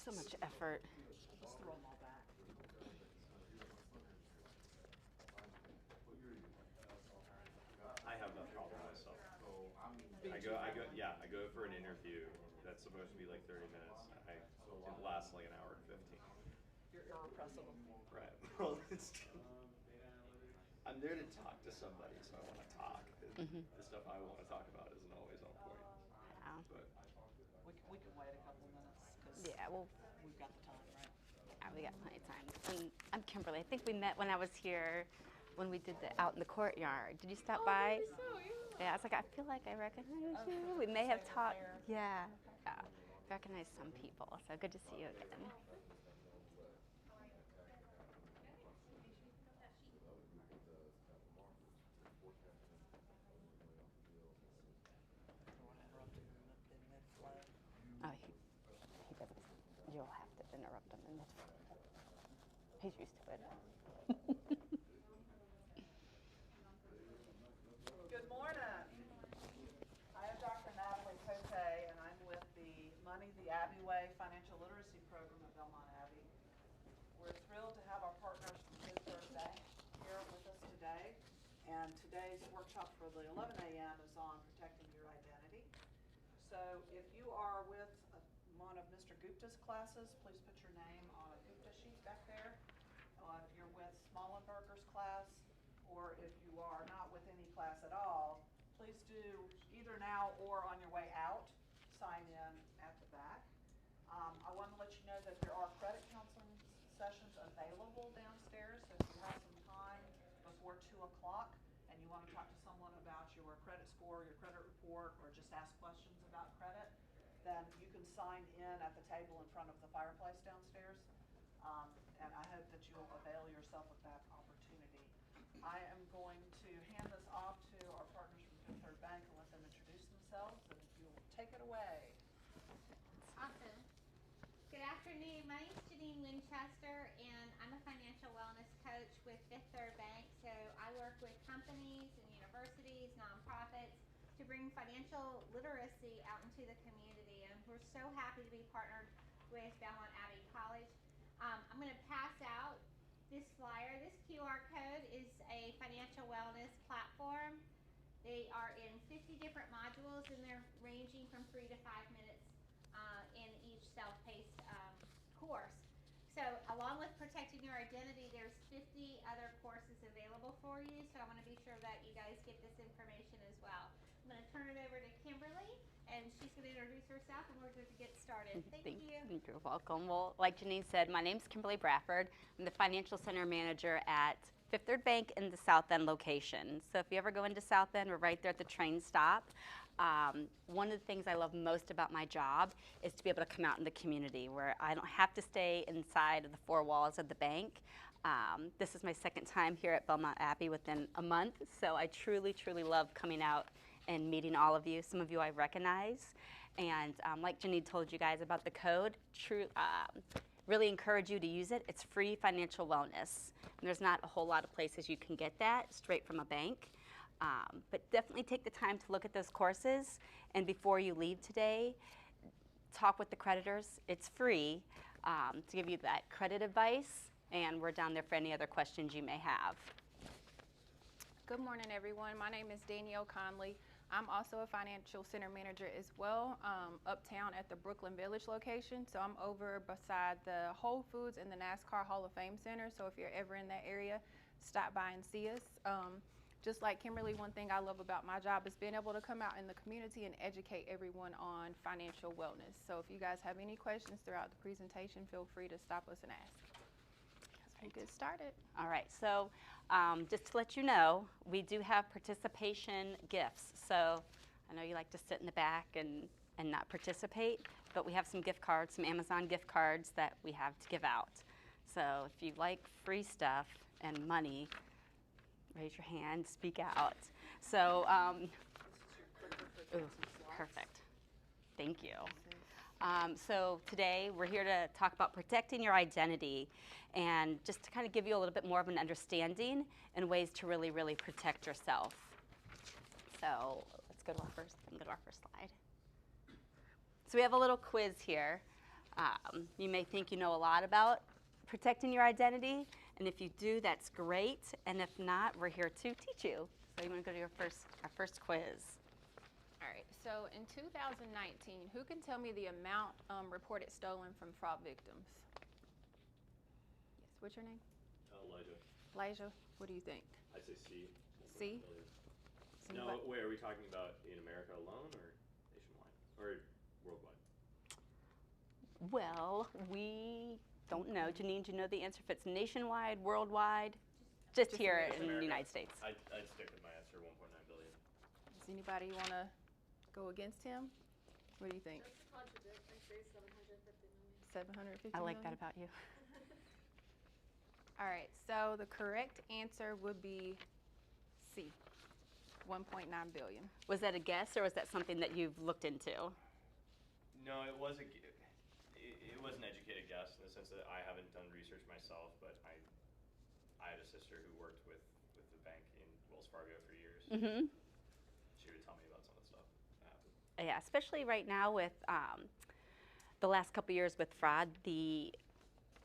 So much effort. Let's throw them all back. I have that problem myself. I go for an interview that's supposed to be like 30 minutes. It lasts like an hour and 15. You're irrepressible. Right. Well, I'm there to talk to somebody, so I want to talk. The stuff I want to talk about isn't always on point. Yeah. But We can wait a couple minutes because Yeah, well, we've got the time, right? yeah, we got plenty of time. And I'm Kimberly. I think we met when I was here when we did the out in the courtyard. Did you stop by? Maybe so, yeah. Yeah, I was like, I feel like I recognize Oh, you. for We the may have Sailor talked. Fair. Yeah, yeah. Recognize some people. So good to see you again. I don't want to interrupt him in mid-flow. Oh, he doesn't. You'll have to interrupt him in mid. He's used to it. Good morning. I am Dr. Natalie Cote, and I'm with the Money the Abbey Way Financial Literacy Program at Belmont Abbey. We're thrilled to have our partners from Fifth Third Bank here with us today. And today's workshop for the 11 a.m. is on protecting your identity. So if you are with one of Mr. Gupta's classes, please put your name on a Gupta sheet back there. If you're with Smallenberger's class, or if you are not with any class at all, please do either now or on your way out, sign in at the back. I want to let you know that there are credit counseling sessions available downstairs, so if you have some time before 2 o'clock and you want to talk to someone about your credit score, your credit report, or just ask questions about credit, then you can sign in at the table in front of the fireplace downstairs. And I hope that you'll avail yourself of that opportunity. I am going to hand this off to our partners from Fifth Third Bank and let them introduce themselves, and if you'll take it away. Awesome. Good afternoon. My name is Janine Winchester, and I'm a financial wellness coach with Fifth Third Bank. So I work with companies and universities, nonprofits, to bring financial literacy out into the community. And we're so happy to be partnered with Belmont Abbey College. I'm going to pass out this flyer. This QR code is a financial wellness platform. They are in 50 different modules, and they're ranging from 3 to 5 minutes in each self-paced course. So along with protecting your identity, there's 50 other courses available for you. So I want to be sure that you guys get this information as well. I'm going to turn it over to Kimberly, and she's going to introduce herself, and we're going to get started. Thank you. You're welcome. Well, like Janine said, my name's Kimberly Bradford. I'm the Financial Center Manager at Fifth Third Bank in the South End location. So if you ever go into South End, we're right there at the train stop. One of the things I love most about my job is to be able to come out in the community where I don't have to stay inside of the four walls of the bank. This is my second time here at Belmont Abbey within a month, so I truly, truly love coming out and meeting all of you. Some of you I recognize. And like Janine told you guys about the code, really encourage you to use it. It's free financial wellness. And there's not a whole lot of places you can get that straight from a bank. But definitely take the time to look at those courses. And before you leave today, talk with the creditors. It's free to give you that credit advice. And we're down there for any other questions you may have. Good morning, everyone. My name is Danielle Conley. I'm also a financial center manager as well, uptown at the Brooklyn Village location. So I'm over beside the Whole Foods and the NASCAR Hall of Fame Center. So if you're ever in that area, stop by and see us. Just like Kimberly, one thing I love about my job is being able to come out in the community and educate everyone on financial wellness. So if you guys have any questions throughout the presentation, feel free to stop us and ask. We'll get started. All right, so just to let you know, we do have participation gifts. So I know you like to sit in the back and not participate, but we have some gift cards, some Amazon gift cards that we have to give out. So if you like free stuff and money, raise your hand, speak out. So, ooh, perfect. Thank you. So today we're here to talk about protecting your identity and just to kind of give you a little bit more of an understanding and ways to really, really protect yourself. So let's go to our first slide. So we have a little quiz here. You may think you know a lot about protecting your identity, and if you do, that's great. And if not, we're here to teach you. So you want to go to our first quiz. All right, so in 2019, who can tell me the amount reported stolen from fraud victims? Yes, what's your name? Elijah. Elijah, what do you think? I'd say C. C? No, Anybody- wait, are we talking about in America alone or nationwide? Or worldwide? Well, we don't know. Janine, do you know the answer if it's nationwide, worldwide? Just here in the America. United States. I'd stick with my answer, 1.9 billion. Does anybody want to go against him? What do you think? Just to contradict, I say 750 million. 750 I like that million? about you. All right, so the correct answer would be C, 1.9 billion. Was that a guess, or was that something that you've looked into? No, it was it was an educated guess in the sense that I haven't done research myself, but I had a sister who worked with the bank in Wells Fargo for years. Mm-hmm. She would tell me about some of the stuff that happened. Yeah, especially right now with the last couple years with fraud, the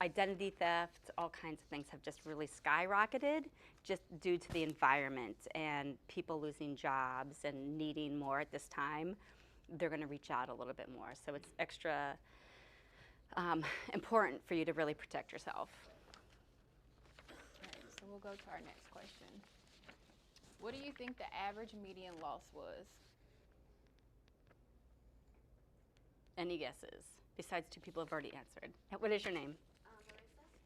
identity theft, all kinds of things have just really skyrocketed just due to the environment and people losing jobs and needing more at this time. They're going to reach out a little bit more. So it's extra important for you to really protect yourself. All right, so we'll go to our next question. What do you think the average median loss was? Any guesses? Besides two people have already answered. What is your name?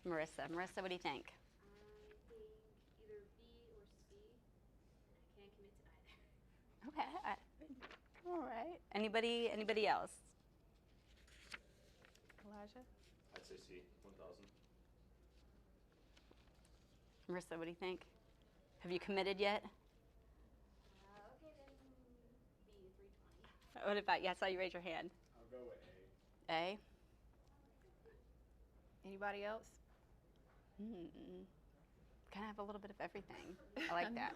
Marissa? Marissa, what do you think? I think either B or C, and I can't commit to either. Okay. All right. Anybody else? Elijah? I'd say C, 1,000. Marissa, what do you think? Have you committed yet? Okay, then B, 320. What about you? I saw you raise your hand. I'll go with A. A? Anybody else? Kind of have a little bit of everything. I like that.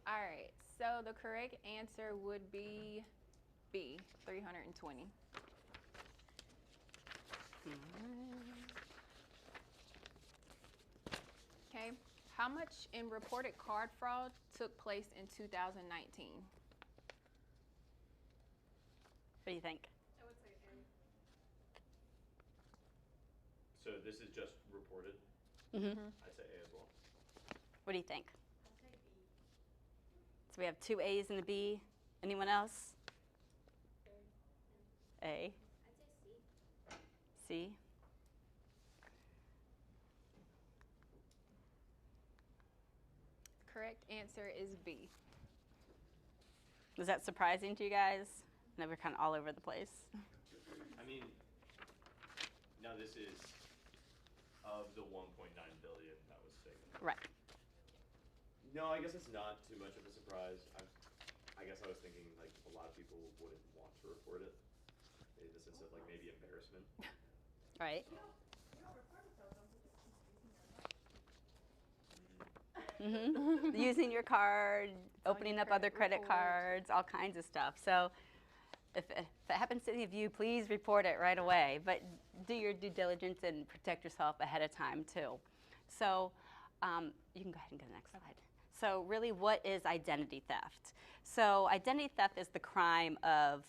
All right, so the correct answer would be B, 320. Okay, how much in reported card fraud took place in 2019? What do you think? I would say A. So this is just reported. Mm-hmm. I'd say A as well. What do you think? I'll say B. So we have two A's and a B. Anyone else? A. I'd say C. C. Correct answer is B. Was that surprising to you guys? I know we're kind of all over the place. I mean, now this is of the 1.9 billion that was taken. Right. No, I guess it's not too much of a surprise. I guess I was thinking like a lot of people wouldn't want to report it in the sense of like maybe embarrassment. Right. Using your card, on opening your up other credit credit report. cards, all kinds of stuff. So if it happens to any of you, please report it right away. But do your due diligence and protect yourself ahead of time too. So you can go ahead and go to the next slide. So really, what is identity theft? So identity theft is the crime of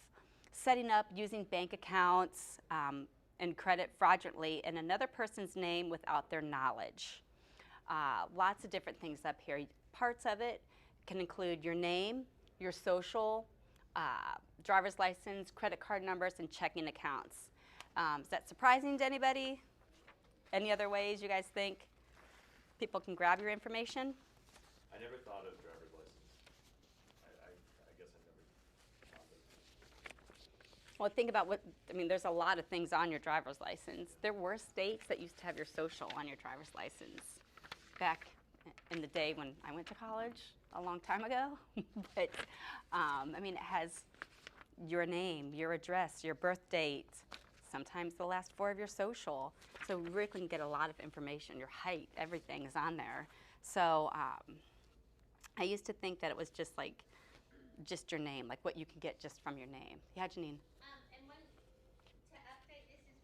setting up, using bank accounts and credit fraudulently in another person's name without their knowledge. Lots of different things up here. Parts of it can include your name, your social, driver's license, credit card numbers, and checking accounts. Is that surprising to anybody? Any other ways you guys think people can grab your information? I never thought of driver's license. I guess I never thought of. Well, think about there's a lot of things on your driver's license. There were states that used to have your social on your driver's license back in the day when I went to college a long time ago. But, it has your name, your address, your birth date, sometimes the last four of your social. So we really can get a lot of information, your height, everything is on there. So I used to think that it was just your name, like what you can get just from your name. Yeah, Janine? And to update, this is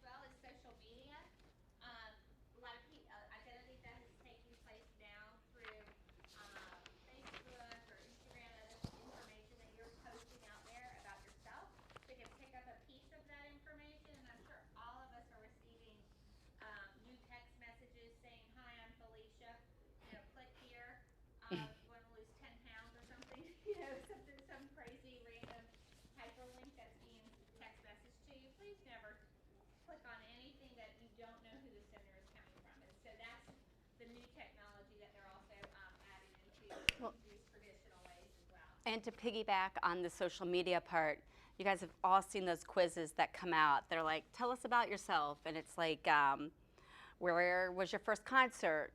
And to piggyback on the social media part, you guys have all seen those quizzes that come out. They're like, tell us about yourself. And it's like, where was your first concert?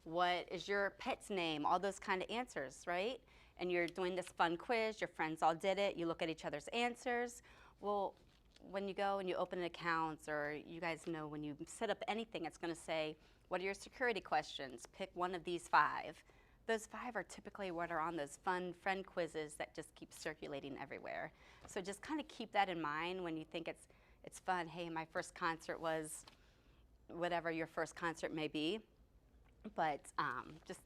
What is your pet's name? All those kind of answers, right? And you're doing this fun quiz. Your friends all did it. You look at each other's answers. Well, when you go and you open an account, or you guys know when you set up anything, it's going to say, what are your security questions? Pick one of these 5. Those 5 are typically what are on those fun friend quizzes that just keep circulating everywhere. So just kind of keep that in mind when you think it's fun. Hey, my first concert was whatever your first concert may be, but just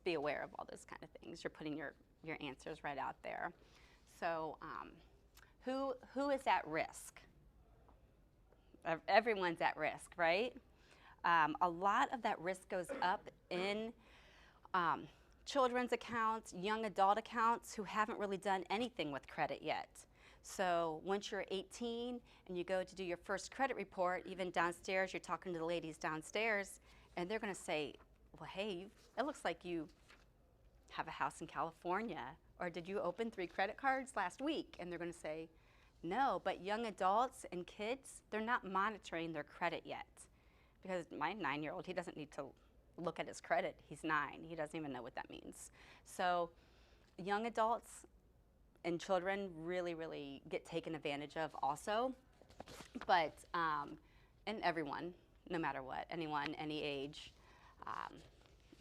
be aware of all those kind of things. You're putting your answers right out there. So who is at risk? Everyone's at risk, right? A lot of that risk goes up in children's accounts, young adult accounts who haven't really done anything with credit yet. So once you're 18 and you go to do your first credit report, even downstairs, you're talking to the ladies downstairs, and they're going to say, well, hey, it looks like you have a house in California, or did you open 3 credit cards last week? And they're going to say, no, but young adults and kids, they're not monitoring their credit yet. Because my 9-year-old, he doesn't need to look at his credit. He's 9. He doesn't even know what that means. So young adults and children really, really get taken advantage of also. But, and everyone, no matter what, anyone, any age,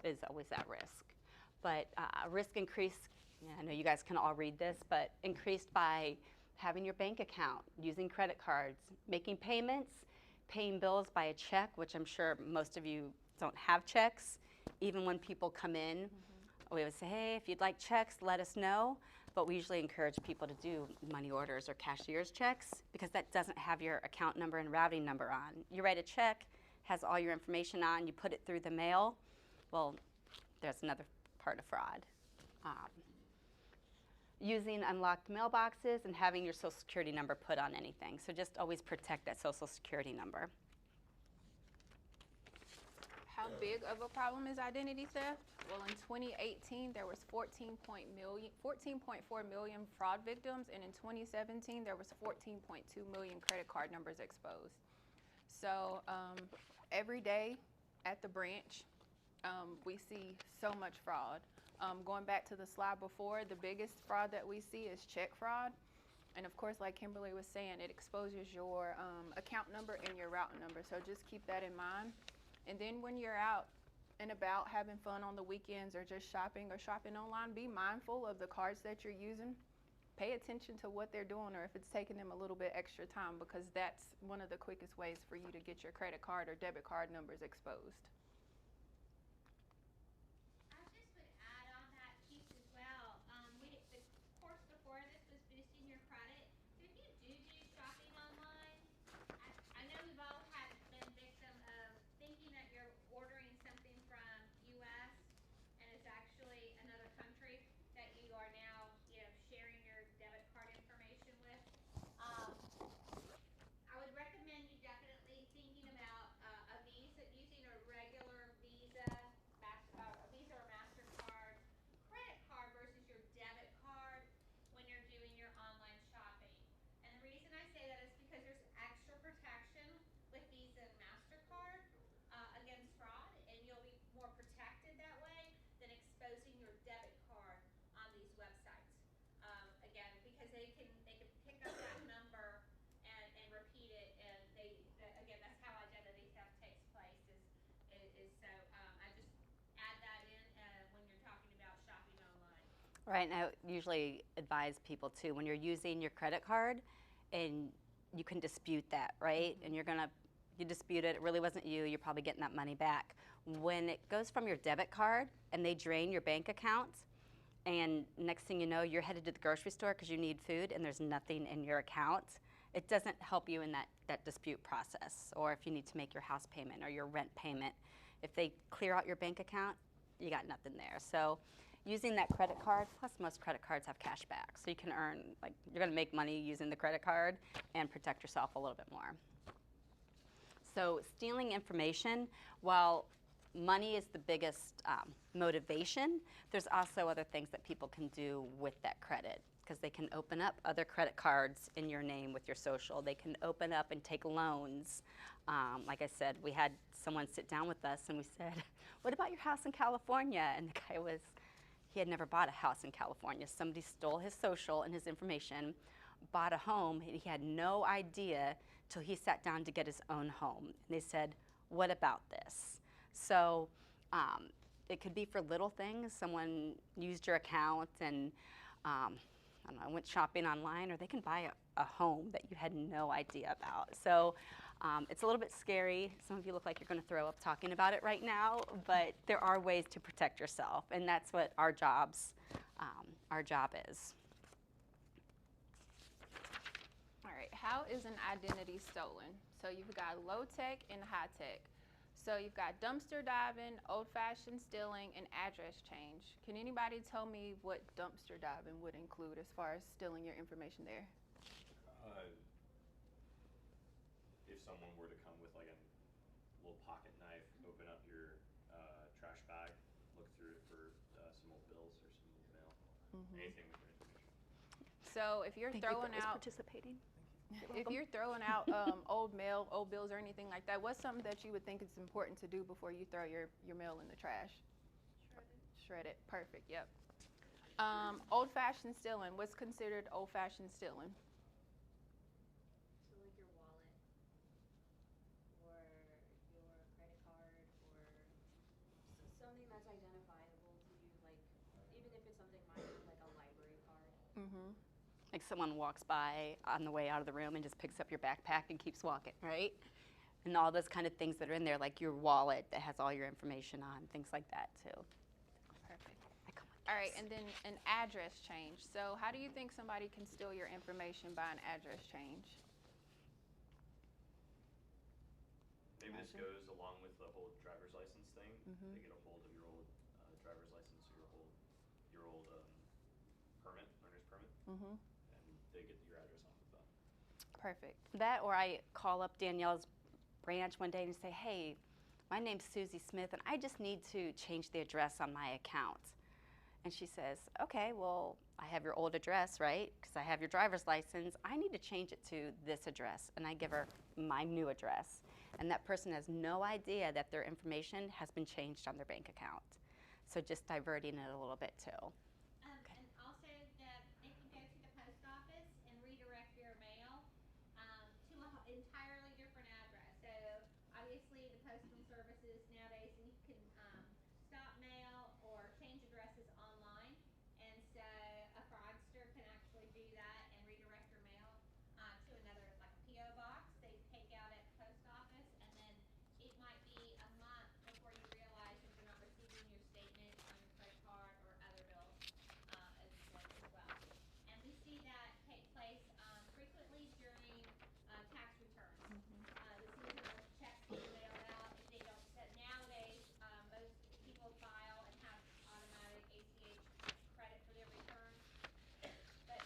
is always at risk. But risk increased, yeah, I know you guys can all read this, but increased by having your bank account, using credit cards, making payments, paying bills by a check, which I'm sure most of you don't have checks. Even when people come in, we would say, hey, if you'd like checks, let us know. But we usually encourage people to do money orders or cashier's checks because that doesn't have your account number and routing number on. You write a check, has all your information on, you put it through the mail. Well, there's another part of fraud. Using unlocked mailboxes and having your social security number put on anything. So just always protect that social security number. How big of a problem is identity theft? Well, in 2018, there was 14.4 million fraud victims, and in 2017, there was 14.2 million credit card numbers exposed. So every day at the branch, we see so much fraud. Going back to the slide before, the biggest fraud that we see is check fraud. And of course, like Kimberly was saying, it exposes your account number and your routing number. So just keep that in mind. And then when you're out and about having fun on the weekends or just shopping or shopping online, be mindful of the cards that you're using. Pay attention to what they're doing or if it's taking them a little bit extra time, because that's one of the quickest ways for you to get your credit card or debit card numbers exposed. I just would add on that piece as well. The course before this was boosting your credit. So if you do shopping online, I know we've all been victim of thinking that you're ordering something from U.S. and it's actually another country that you are now, sharing your debit card information with. I would recommend you definitely thinking about a Visa, using a regular Visa, a Visa or MasterCard credit card versus your debit card when you're doing your online shopping. And the reason I say that is because there's extra protection with Visa and MasterCard against fraud, and you'll be more protected that way than exposing your debit card on these websites. Again, because they can pick up that number and repeat it, and again, that's how identity theft takes place. Is so I just add that in when you're talking about shopping online. Right, and I usually advise people too, when you're using your credit card and you can dispute that, right? And you dispute it, it really wasn't you, you're probably getting that money back. When it goes from your debit card and they drain your bank account, and next thing you know, you're headed to the grocery store because you need food and there's nothing in your account, it doesn't help you in that dispute process. Or if you need to make your house payment or your rent payment, if they clear out your bank account, you got nothing there. So using that credit card, plus most credit cards have cash back, so you can earn, you're gonna make money using the credit card and protect yourself a little bit more. So stealing information, while money is the biggest motivation. There's also other things that people can do with that credit, because they can open up other credit cards in your name with your social. They can open up and take loans. Like I said, we had someone sit down with us and we said, what about your house in California? And the guy he had never bought a house in California. Somebody stole his social and his information, bought a home, and he had no idea till he sat down to get his own home. And they said, what about this? So it could be for little things. Someone used your account and I don't know, went shopping online, or they can buy a home that you had no idea about. So it's a little bit scary. Some of you look like you're going to throw up talking about it right now, but there are ways to protect yourself, and that's what our job is. All right, how is an identity stolen? So you've got low tech and high tech. So you've got dumpster diving, old-fashioned stealing, and address change. Can anybody tell me what dumpster diving would include as far as stealing your information there? If someone were to come with like a little pocket knife, open up your trash bag, look through it for some old bills or some old mail, anything with your information. So if you're Thank you throwing for out participating. if you're throwing out old mail, old bills, or anything like that, what's something that you would think is important to do before you throw your mail in the trash? Shred it. Perfect. Yep. Old-fashioned stealing. What's considered old-fashioned stealing? So like your wallet or your credit card or something that's identifiable to you, like even if it's something minor like a library card. Mm-hmm. Like someone walks by on the way out of the room and just picks up your backpack and keeps walking, right? And all those kind of things that are in there, like your wallet that has all your information on, things like that too. Perfect. I come with All right, gifts. and then an address change. So how do you think somebody can steal your information by an address change? Maybe this goes along with the whole driver's license thing. Mhm. They get a hold of your old driver's license or your old permit, learner's permit, Mm-hmm. and they get your address off of that. Perfect. That, or I call up Danielle's branch one day and say, hey, my name's Susie Smith and I just need to change the address on my account. And she says, okay, well, I have your old address, right? Because I have your driver's license. I need to change it to this address. And I give her my new address. And that person has no idea that their information has been changed on their bank account. So just diverting it a little bit too. And also that they can go to the post office and redirect your mail to an entirely different address. So obviously the postal services nowadays you can stop mail or change addresses online, and so a fraudster can actually do that and redirect your mail to another, like a PO box they take out at the post office, and then it might be a month before you realize that you're not receiving your statement on your credit card or other bills as well. And we see that take place frequently during tax returns. The season of checks being mailed out, if they don't set nowadays, most people file and have automatic ACH credit for their returns, but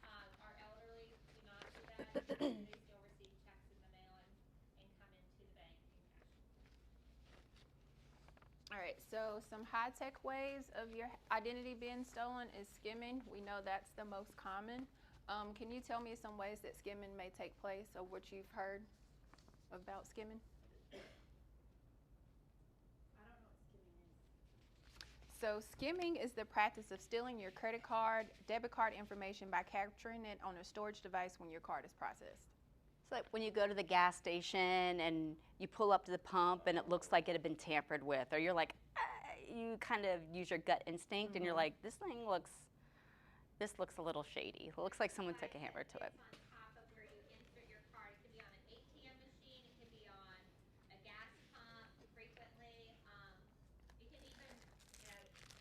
our elderly do not do that. They still receive checks in the mail and come into the bank and cash. All right, so some high-tech ways of your identity being stolen is skimming. We know that's the most common. Can you tell me some ways that skimming may take place, or what you've heard about skimming? I don't know what skimming is. So skimming is the practice of stealing your credit card, debit card information by capturing it on a storage device when your card is processed. It's like when you go to the gas station and you pull up to the pump and it looks like it had been tampered with, or you're like, you kind of use your gut instinct and you're like, this looks a little shady. It looks like someone took a hammer to it. It's on top of where you insert your card. It could be on an ATM machine. It could be on a gas pump frequently. It can even,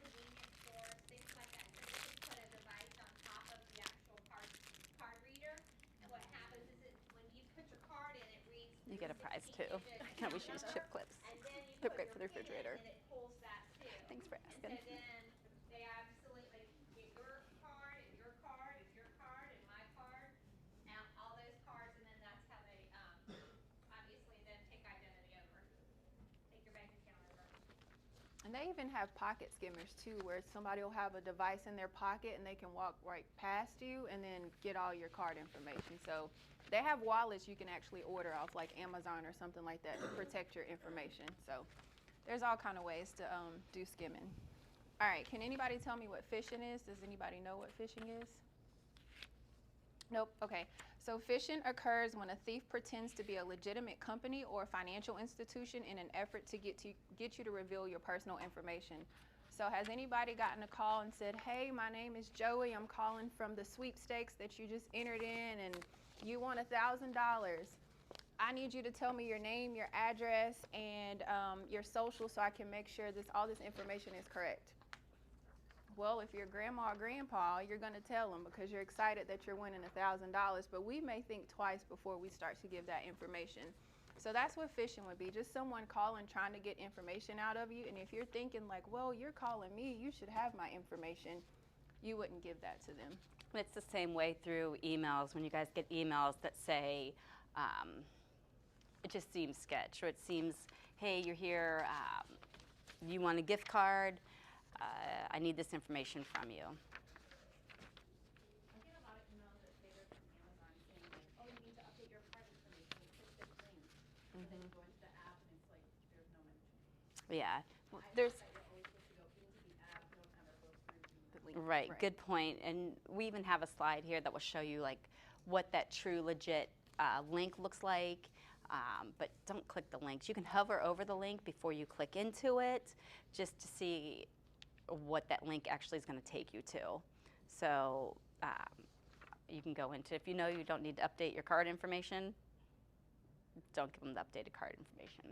convenience stores, things like that. So you can put a device on top of the actual card reader. And what happens is when you put your card in, it reads You get a prize 16 too. digit I can always use number, chip clips. and then you They're put great your for the PIN in, refrigerator. and it pulls that too. Thanks for And asking. so then they absolutely get your card and your card and your card and my card, and all those cards, and then that's how they obviously then take identity over, take your bank account over. And they even have pocket skimmers too, where somebody will have a device in their pocket and they can walk right past you and then get all your card information. So they have wallets you can actually order off like Amazon or something like that to protect your information. So there's all kind of ways to do skimming. All right, can anybody tell me what phishing is? Does anybody know what phishing is? Nope, okay. So phishing occurs when a thief pretends to be a legitimate company or financial institution in an effort to get you to reveal your personal information. So has anybody gotten a call and said, hey, my name is Joey, I'm calling from the sweepstakes that you just entered in and you won $1,000. I need you to tell me your name, your address, and your social so I can make sure all this information is correct. Well, if you're grandma or grandpa, you're going to tell them because you're excited that you're winning $1,000, but we may think twice before we start to give that information. So that's what phishing would be, just someone calling trying to get information out of you. And if you're thinking like, well, you're calling me, you should have my information, you wouldn't give that to them. It's the same way through emails. When you guys get emails that say, it just seems sketch, or it seems, hey, you're here, you want a gift card, I need this information from you. I get a lot of emails that say they're from Amazon saying like, oh, you need to update your card information, click this link. And then you go into the app and it's like, there's no information. Yeah, well, I there's, thought that you're always supposed to go into the app, don't ever go through the link. right, good point. And we even have a slide here that will show you like what that true legit link looks like. But don't click the links. You can hover over the link before you click into it just to see what that link actually is going to take you to. So you can go into, if you know you don't need to update your card information, don't give them the updated card information.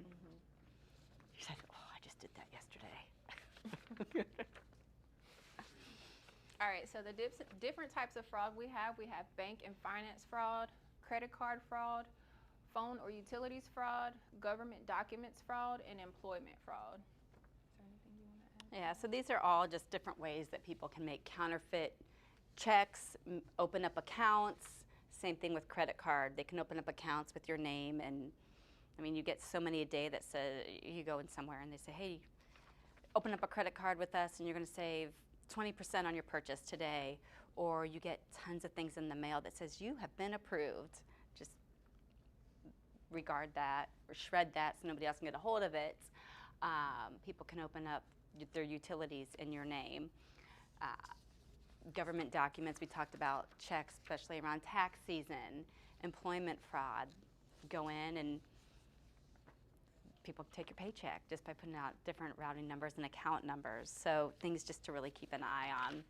You said, oh, I just did that yesterday. All right, so the different types of fraud we have bank and finance fraud, credit card fraud, phone or utilities fraud, government documents fraud, and employment fraud. Is there anything you want to add? Yeah, so these are all just different ways that people can make counterfeit checks, open up accounts. Same thing with credit card. They can open up accounts with your name, and I mean, you get so many a day that say, you go in somewhere and they say, hey, open up a credit card with us and you're going to save 20% on your purchase today. Or you get tons of things in the mail that says you have been approved. Just regard that or shred that so nobody else can get a hold of it. People can open up their utilities in your name. Government documents, we talked about checks, especially around tax season, employment fraud. Go in and people take your paycheck just by putting out different routing numbers and account numbers. So things just to really keep an eye on.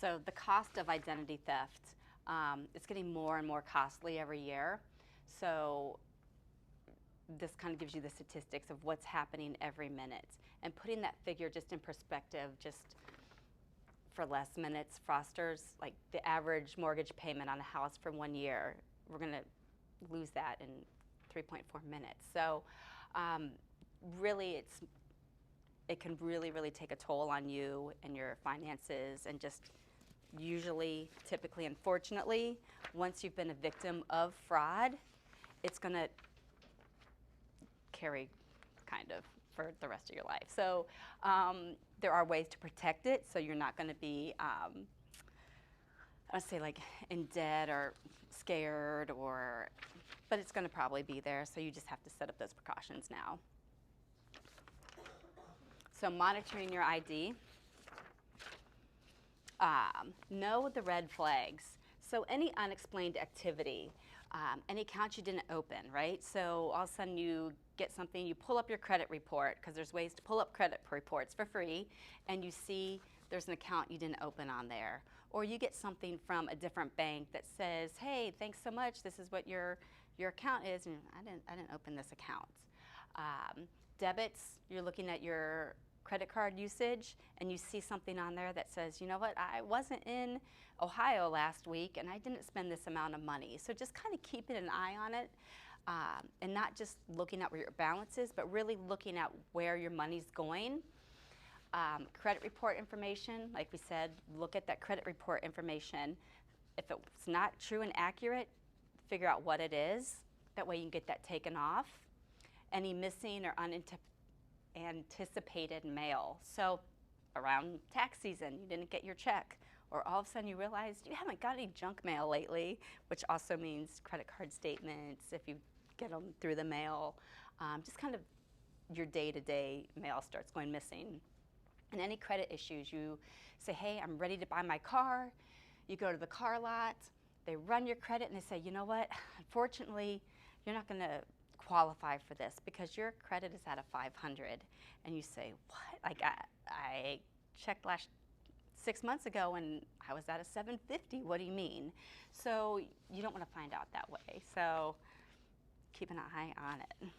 So the cost of identity theft, it's getting more and more costly every year. So this kind of gives you the statistics of what's happening every minute. And putting that figure just in perspective, just for less minutes, Foster's, like the average mortgage payment on a house for 1 year, we're going to lose that in 3.4 minutes. So really it can really, really take a toll on you and your finances, and just usually, typically, unfortunately, once you've been a victim of fraud, it's going to carry kind of for the rest of your life. So there are ways to protect it so you're not going to be, I'd say like in debt or scared, but it's going to probably be there, so you just have to set up those precautions now. So monitoring your ID. Know the red flags. So any unexplained activity, any account you didn't open, right? So all of a sudden you get something, you pull up your credit report, because there's ways to pull up credit reports for free, and you see there's an account you didn't open on there. Or you get something from a different bank that says, hey, thanks so much, this is what your account is, and I didn't open this account. Debits, you're looking at your credit card usage and you see something on there that says, you know what, I wasn't in Ohio last week and I didn't spend this amount of money. So just kind of keeping an eye on it, and not just looking at where your balance is, but really looking at where your money's going. Credit report information, like we said, look at that credit report information. If it's not true and accurate, figure out what it is. That way you can get that taken off. Any missing or anticipated mail. So around tax season, you didn't get your check, or all of a sudden you realized you haven't got any junk mail lately, which also means credit card statements if you get them through the mail. Just kind of your day-to-day mail starts going missing. And any credit issues, you say, hey, I'm ready to buy my car. You go to the car lot, they run your credit, and they say, you know what, unfortunately, you're not going to qualify for this because your credit is at a 500. And you say, what? Like, I checked 6 months ago and I was at a 750. What do you mean? So you don't want to find out that way. So keep an eye on it.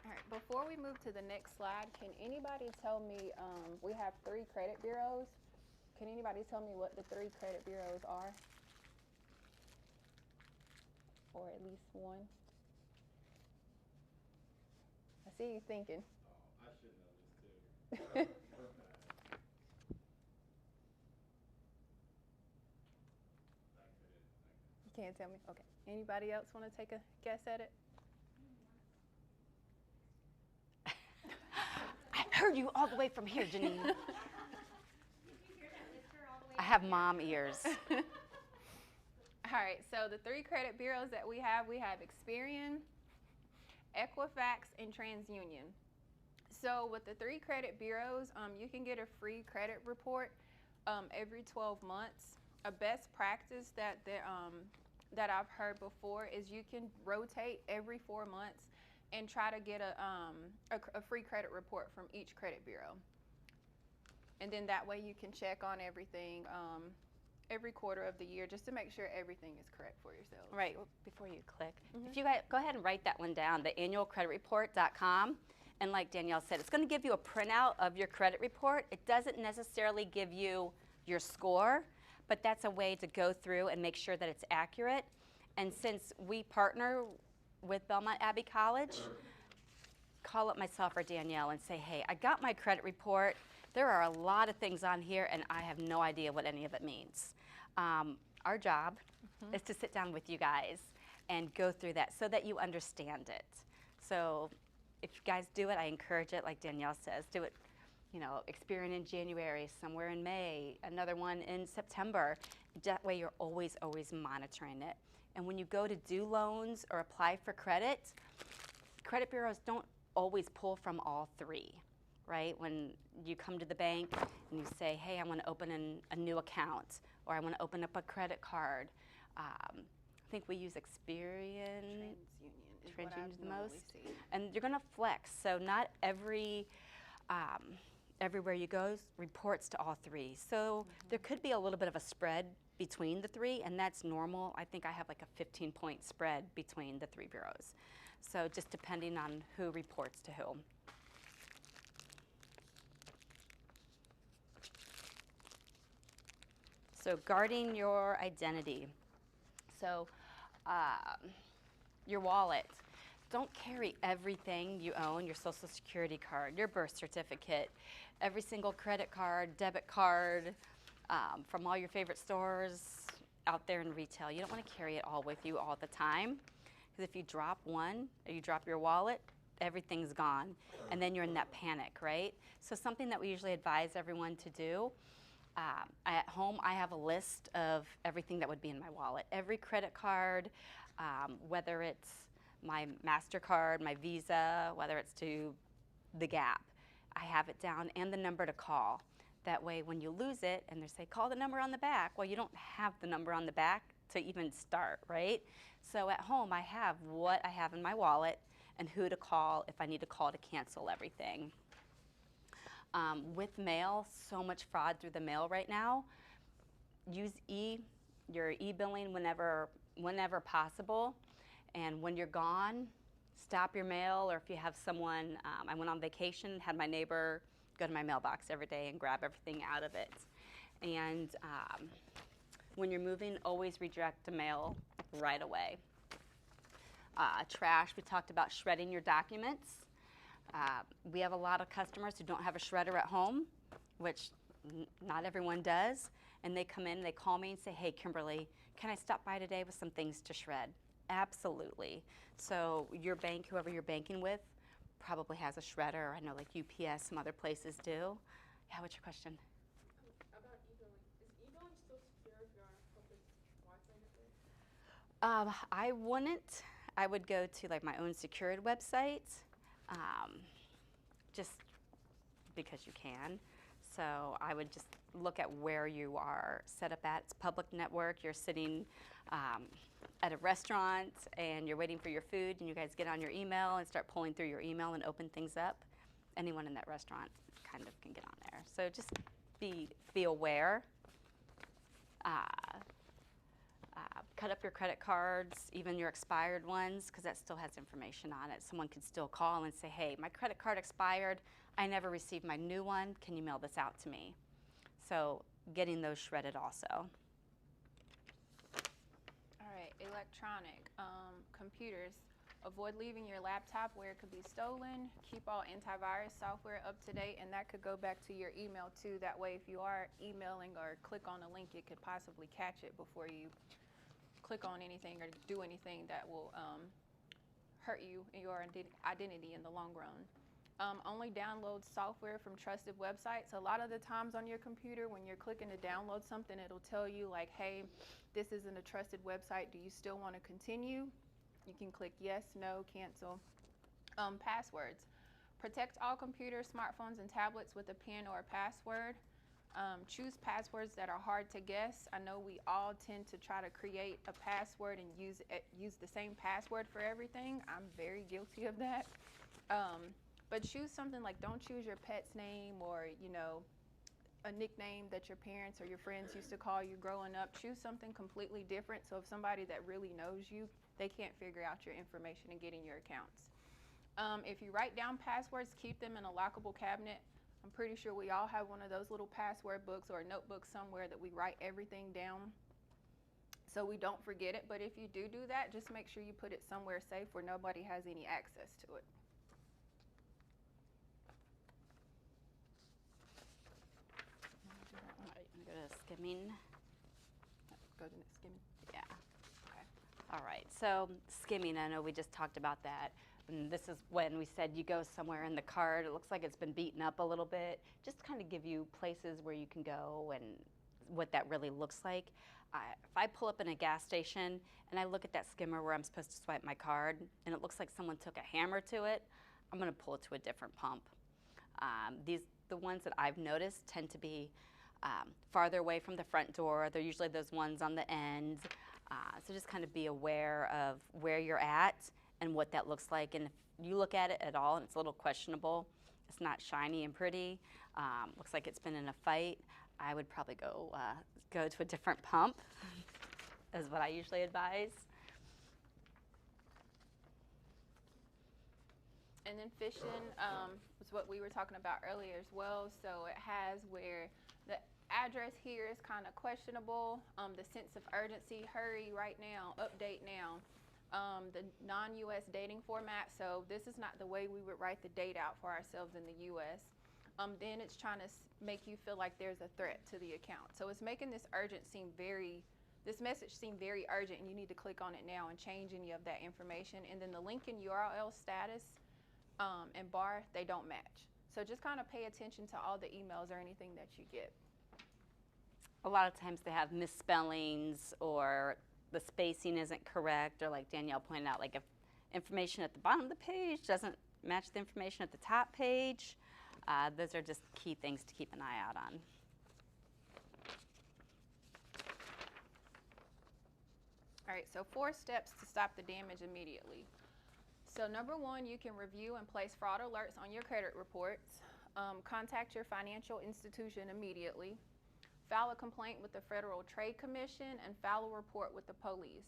All right, before we move to the next slide, can anybody tell me, we have 3 credit bureaus. Can anybody tell me what the 3 credit bureaus are? Or at least one? I see you thinking. Oh, I should know this too. We're bad. You can't tell me? Okay. Anybody else want to take a guess at it? I heard you all the way from here, Janine. Did you hear that lister all the way I have mom ears. All right, so the 3 credit bureaus that we have Experian, Equifax, and TransUnion. So with the 3 credit bureaus, you can get a free credit report every 12 months. A best practice that I've heard before is you can rotate every 4 months and try to get a free credit report from each credit bureau. And then that way you can check on everything every quarter of the year just to make sure everything is correct for yourself. Right, well, before you click, if you guys go ahead and write that one down, the annualcreditreport.com. And like Danielle said, it's going to give you a printout of your credit report. It doesn't necessarily give you your score, but that's a way to go through and make sure that it's accurate. And since we partner with Belmont Abbey College, call up myself or Danielle and say, hey, I got my credit report. There are a lot of things on here, and I have no idea what any of it means. Our job is to sit down with you guys and go through that so that you understand it. So if you guys do it, I encourage it, like Danielle says, do it, Experian in January, somewhere in May, another one in September. That way you're always, always monitoring it. And when you go to do loans or apply for credit bureaus don't always pull from all 3. Right? When you come to the bank and you say, hey, I want to open a new account, or I want to open up a credit card. I think we use Experian. TransUnion is the most. And you're going to flex. So not everywhere you go reports to all 3. So there could be a little bit of a spread between the 3, and that's normal. I think I have like a 15-point spread between the 3 bureaus. So just depending on who reports to who. So guarding your identity. So your wallet. Don't carry everything you own, your social security card, your birth certificate, every single credit card, debit card, from all your favorite stores out there in retail. You don't want to carry it all with you all the time, because if you drop one or you drop your wallet, everything's gone, and then you're in that panic, right? So something that we usually advise everyone to do, at home I have a list of everything that would be in my wallet. Every credit card, whether it's my MasterCard, my Visa, whether it's to the Gap, I have it down, and the number to call. That way when you lose it and they say, call the number on the back, well, you don't have the number on the back to even start, right? So at home I have what I have in my wallet and who to call if I need to call to cancel everything. With mail, so much fraud through the mail right now. Use your e-billing whenever possible. And when you're gone, stop your mail, or if you have someone, I went on vacation, had my neighbor go to my mailbox every day and grab everything out of it. And when you're moving, always reject the mail right away. Trash, we talked about shredding your documents. We have a lot of customers who don't have a shredder at home, which not everyone does. And they come in, they call me and say, hey, Kimberly, can I stop by today with some things to shred? Absolutely. So your bank, whoever you're banking with, probably has a shredder. I know like UPS, some other places do. Yeah, what's your question? About e-billing. Is e-billing still secure if you're on a public Wi-Fi network? I wouldn't. I would go to like my own secured website, just because you can. So I would just look at where you are set up at. It's a public network. You're sitting at a restaurant and you're waiting for your food, and you guys get on your email and start pulling through your email and open things up. Anyone in that restaurant kind of can get on there. So just be aware. Cut up your credit cards, even your expired ones, because that still has information on it. Someone could still call and say, hey, my credit card expired. I never received my new one. Can you mail this out to me? So getting those shredded also. All right, electronic computers. Avoid leaving your laptop where it could be stolen. Keep all antivirus software up to date, and that could go back to your email too. That way, if you are emailing or click on a link, it could possibly catch it before you click on anything or do anything that will hurt you and your identity in the long run. Only download software from trusted websites. A lot of the times on your computer, when you're clicking to download something, it'll tell you like, hey, this isn't a trusted website. Do you still want to continue? You can click yes, no, cancel. Passwords. Protect all computers, smartphones, and tablets with a PIN or a password. Choose passwords that are hard to guess. I know we all tend to try to create a password and use the same password for everything. I'm very guilty of that. But choose something like, don't choose your pet's name or, a nickname that your parents or your friends used to call you growing up. Choose something completely different, so if somebody that really knows you, they can't figure out your information and get in your accounts. If you write down passwords, keep them in a lockable cabinet. I'm pretty sure we all have one of those little password books or a notebook somewhere that we write everything down so we don't forget it. But if you do that, just make sure you put it somewhere safe where nobody has any access to it. All right, I'm going to go to skimming. Go to skimming. Yeah. Okay. All right, so skimming, I know we just talked about that. And this is when we said you go somewhere in the card, it looks like it's been beaten up a little bit, just to kind of give you places where you can go and what that really looks like. If I pull up in a gas station and I look at that skimmer where I'm supposed to swipe my card and it looks like someone took a hammer to it, I'm going to pull it to a different pump. The ones that I've noticed tend to be farther away from the front door. They're usually those ones on the end. So just kind of be aware of where you're at and what that looks like. And if you look at it at all and it's a little questionable, it's not shiny and pretty, looks like it's been in a fight, I would probably go to a different pump, is what I usually advise. And then fishing was what we were talking about earlier as well. So it has where the address here is kind of questionable. The sense of urgency, hurry right now, update now. The non-US dating format, so this is not the way we would write the date out for ourselves in the US. Then it's trying to make you feel like there's a threat to the account. So it's making this this message seem very urgent, and you need to click on it now and change any of that information. And then the link and URL status and bar, they don't match. So just kind of pay attention to all the emails or anything that you get. A lot of times they have misspellings or the spacing isn't correct, or like Danielle pointed out, like if information at the bottom of the page doesn't match the information at the top page, those are just key things to keep an eye out on. All right, so 4 steps to stop the damage immediately. So number 1, you can review and place fraud alerts on your credit reports. Contact your financial institution immediately. File a complaint with the Federal Trade Commission and file a report with the police.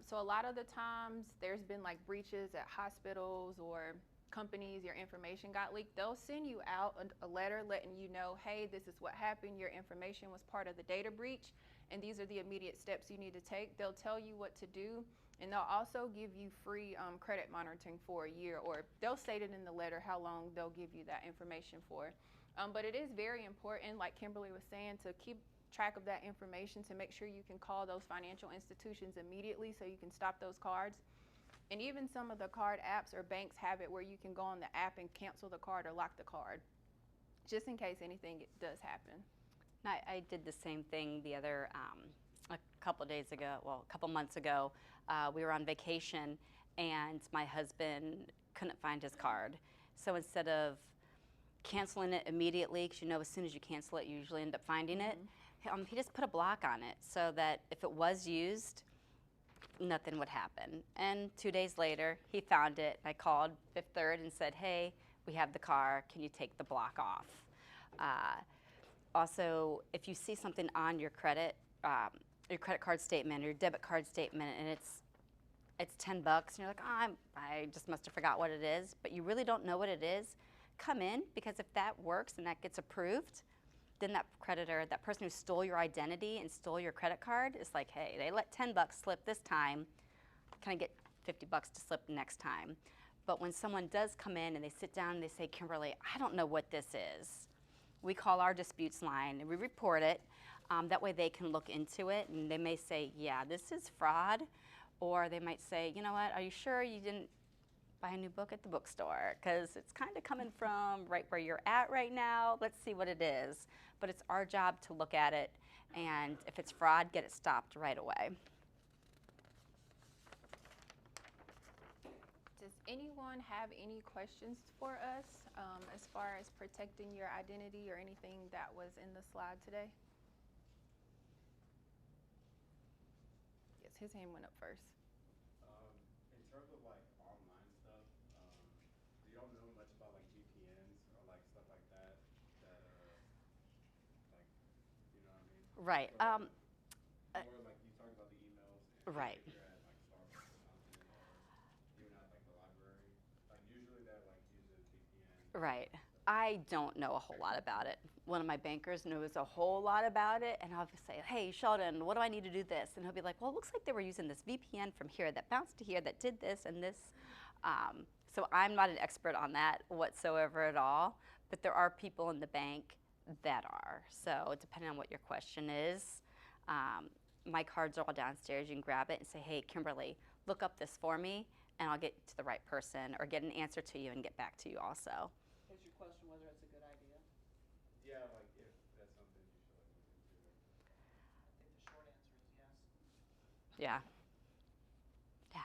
So a lot of the times there's been like breaches at hospitals or companies, your information got leaked. They'll send you out a letter letting you know, hey, this is what happened, your information was part of the data breach, and these are the immediate steps you need to take. They'll tell you what to do, and they'll also give you free credit monitoring for a year, or they'll state it in the letter how long they'll give you that information for. But it is very important, like Kimberly was saying, to keep track of that information to make sure you can call those financial institutions immediately so you can stop those cards. And even some of the card apps or banks have it where you can go on the app and cancel the card or lock the card, just in case anything does happen. I did the same thing the other a couple days ago. Well, a couple months ago, we were on vacation, and my husband couldn't find his card. So instead of canceling it immediately, because you know as soon as you cancel it, you usually end up finding it. He just put a block on it so that if it was used, nothing would happen. And 2 days later, he found it. I called Fifth Third and said, "Hey, we have the car. Can you take the block off?" Also, if you see something on your credit card statement or your debit card statement, and it's $10, and you're like, "Oh, I just must have forgot what it is," but you really don't know what it is, come in, because if that works and that gets approved, then that creditor, that person who stole your identity and stole your credit card, is like, "Hey, they let $10 slip this time. Can I get $50 to slip next time?" But when someone does come in and they sit down and they say, "Kimberly, I don't know what this is," we call our disputes line and we report it. That way they can look into it, and they may say, "Yeah, this is fraud," or they might say, "You know what, are you sure you didn't buy a new book at the bookstore? Because it's kind of coming from right where you're at right now. Let's see what it is." But it's our job to look at it, and if it's fraud, get it stopped right away. Does anyone have any questions for us as far as protecting your identity or anything that was in the slide today? Yes, his hand went up first. In terms of like online stuff, you don't know much about like VPNs or like stuff like that. Like, you know what I mean? Right. Or like you talked about the emails. Right. If you're at like Starbucks or something, or even at like the library, like usually that like uses VPN. Right. I don't know a whole lot about it. One of my bankers knows a whole lot about it, and I'll say, "Hey, Sheldon, what do I need to do this?" And he'll be like, "Well, it looks like they were using this VPN from here that bounced to here that did this and this." So I'm not an expert on that whatsoever at all, but there are people in the bank that are. So depending on what your question is, my cards are all downstairs. You can grab it and say, "Hey, Kimberly, look up this for me," and I'll get to the right person or get an answer to you and get back to you also. Is your question whether it's a good idea? Yeah, like if that's something you should like look into. I think the short answer is yes. Yeah.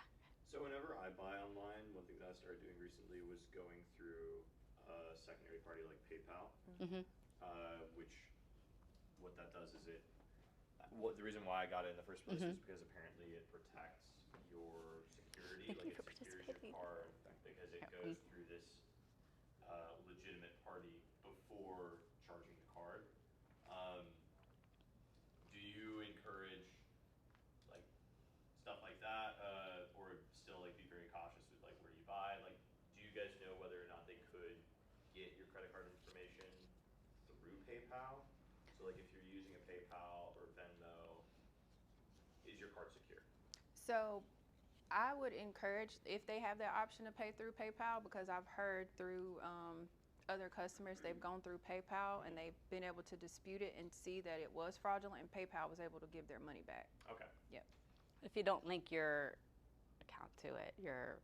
So whenever I buy online, one thing that I started doing recently was going through a secondary party like PayPal, Mm-hmm. which what that does is the reason why I got it in the first place Mhm. is because apparently it protects your security, Thank you like for it secures participating. your card because it Yeah. goes through this legitimate party before charging the card. Um, do you encourage like stuff like that, or still like be very cautious with like where you buy? Like, do you guys know whether or not they could get your credit card information through PayPal? So like if you're using a PayPal or Venmo, is your card secure? So I would encourage if they have that option to pay through PayPal, because I've heard through other customers they've gone through PayPal and they've been able to dispute it and see that it was fraudulent, and PayPal was able to give their money back. Okay. Yep. If you don't link your account to it, your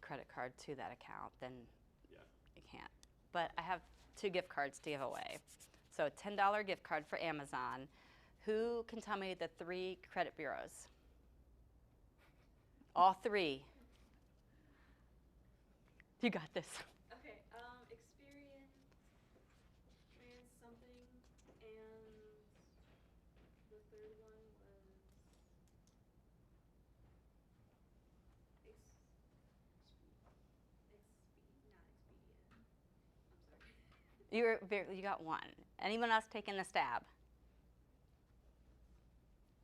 credit card to that account, then Yeah. you can't. But I have 2 gift cards to give away. So $10 gift card for Amazon. Who can tell me the 3 credit bureaus? All 3. You got this. Okay, Experian, Trans something, and the third one was not Expedia. I'm sorry. You got 1. Anyone else taking a stab?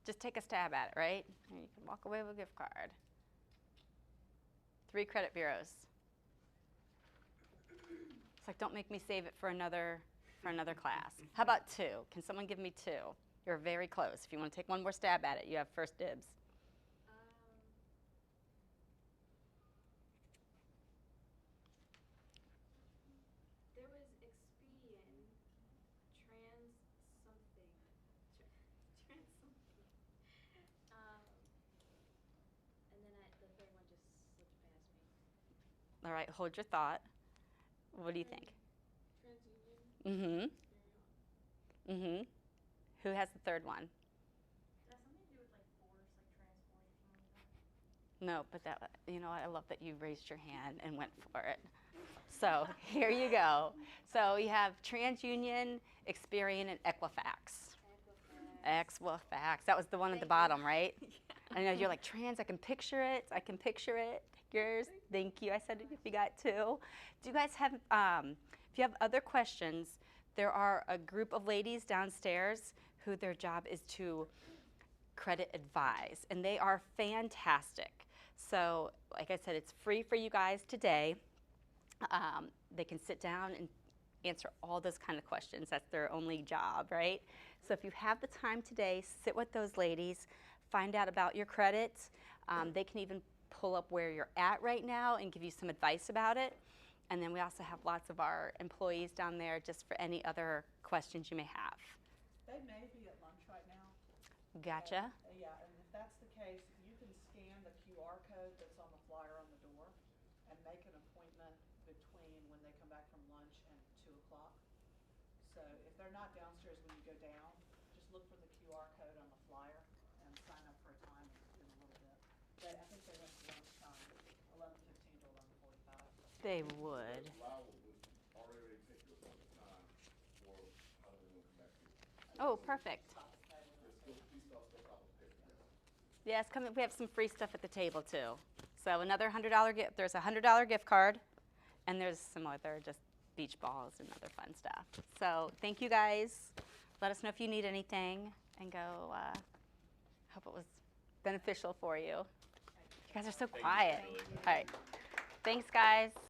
Just take a stab at it, right? And you can walk away with a gift card. 3 credit bureaus. It's like, don't make me save it for another class. How about 2? Can someone give me 2? You're very close. If you want to take one more stab at it, you have first dibs. There was Expedian, Trans something, Trans something, and then the third one just All right, hold your thought. What do you think? TransUnion. Mm-hmm. Mm-hmm. Who has the third one? Does that have something to do with like force, like transport or something like that? No, but that, you know what, I love that you raised your hand and went for it. So here you go. So you have TransUnion, Experian, and Equifax. Equifax. That was the one at the bottom, right? I know you're like, trans, I can picture it. I can picture it. Yours, thank you. I said if you got two. Do you guys have, if you have other questions, there are a group of ladies downstairs who their job is to credit advise, and they are fantastic. So, like I said, it's free for you guys today. They can sit down and answer all those kind of questions. That's their only job, right? So if you have the time today, sit with those ladies, find out about your credit. They can even pull up where you're at right now and give you some advice about it. And then we also have lots of our employees down there just for any other questions you may have. They may be at lunch right now. Gotcha. Yeah, and if that's the case, you can scan the QR code that's on the flyer on the door and make an appointment between when they come back from lunch and 2 o'clock. So if they're not downstairs when you go down, just look for the QR code on the flyer and sign up for a time in a little bit. I think they went to lunchtime, 11:15 to 11:45. They would. Flower would already take your appointment time for how long they come back here. Oh, perfect. There's still piece of stuff I will pay for that. Yes, we have some free stuff at the table too. So another $100 gift. There's a $100 gift card, and there's some other just beach balls and other fun stuff. So thank you guys. Let us know if you need anything, and go. Hope it was beneficial for you. You guys are so Thank you, quiet. Kimberly. All right. Thanks, guys.